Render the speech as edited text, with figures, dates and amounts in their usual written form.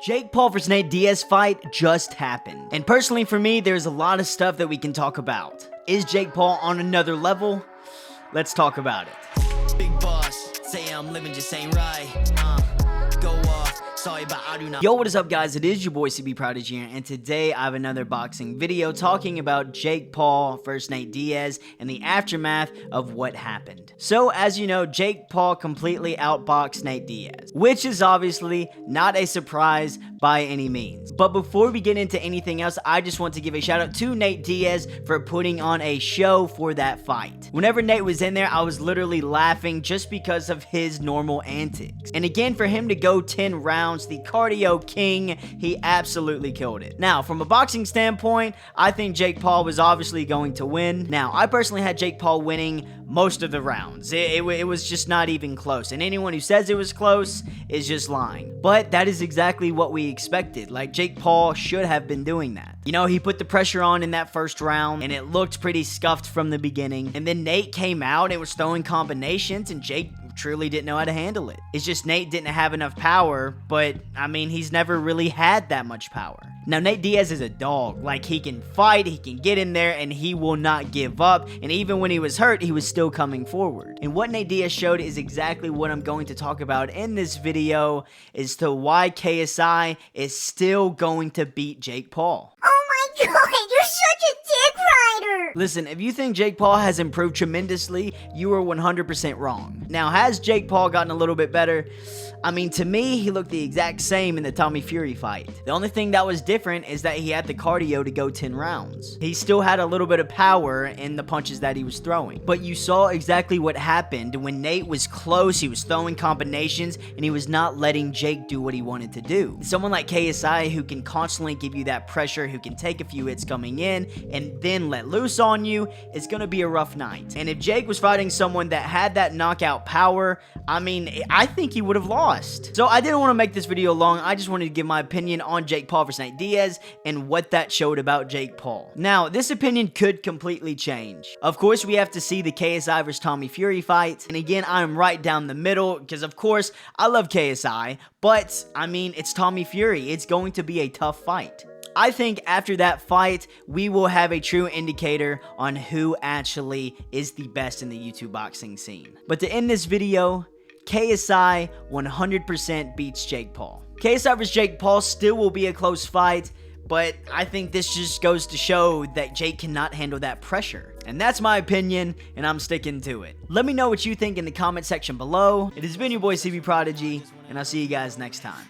Jake Paul vs. Nate Diaz fight just happened. And personally for me, there's a lot of stuff that we can talk about. Is Jake Paul on another level? Let's talk about it. Big boss, say I'm living just ain't right. Go off. Sorry, but I do not. Yo, what is up, guys? It is your boy CB Prodigy here, and today I have another boxing video talking about Jake Paul versus Nate Diaz and the aftermath of what happened. So, as you know, Jake Paul completely outboxed Nate Diaz, which is obviously not a surprise by any means. But before we get into anything else, I just want to give a shout out to Nate Diaz for putting on a show for that fight. Whenever Nate was in there, I was literally laughing just because of his normal antics. And again, for him to go 10 rounds, the cardio king, he absolutely killed it. Now, from a boxing standpoint, I think Jake Paul was obviously going to win. Now, I personally had Jake Paul winning most of the rounds. It was just not even close. And anyone who says it was close is just lying. But that is exactly what we expected. Like, Jake Paul should have been doing that. You know, he put the pressure on in that first round, and it looked pretty scuffed from the beginning. And then Nate came out and was throwing combinations, and Jake truly didn't know how to handle it. It's just Nate didn't have enough power, but I mean, he's never really had that much power. Now, Nate Diaz is a dog. Like, he can fight, he can get in there, and he will not give up. And even when he was hurt, he was still coming forward. And what Nate Diaz showed is exactly what I'm going to talk about in this video, as to why KSI is still going to beat Jake Paul. Oh my god, you're such a dick rider! Listen, if you think Jake Paul has improved tremendously, you are 100% wrong. Now, has Jake Paul gotten a little bit better? I mean, to me, he looked the exact same in the Tommy Fury fight. The only thing that was different is that he had the cardio to go 10 rounds. He still had a little bit of power in the punches that he was throwing. But you saw exactly what happened when Nate was close, he was throwing combinations, and he was not letting Jake do what he wanted to do. Someone like KSI who can constantly give you that pressure, who can take a few hits coming in, and then let loose on you, it's gonna be a rough night. And if Jake was fighting someone that had that knockout power, I mean, I think he would have lost. So I didn't want to make this video long. I just wanted to give my opinion on Jake Paul versus Nate Diaz and what that showed about Jake Paul. Now, this opinion could completely change. Of course, we have to see the KSI versus Tommy Fury fight. And again, I'm right down the middle because, of course, I love KSI. But, I mean, it's Tommy Fury. It's going to be a tough fight. I think after that fight, we will have a true indicator on who actually is the best in the YouTube boxing scene. But to end this video, KSI 100% beats Jake Paul. KSI vs. Jake Paul still will be a close fight, but I think this just goes to show that Jake cannot handle that pressure. And that's my opinion, and I'm sticking to it. Let me know what you think in the comment section below. It has been your boy CB Prodigy, and I'll see you guys next time.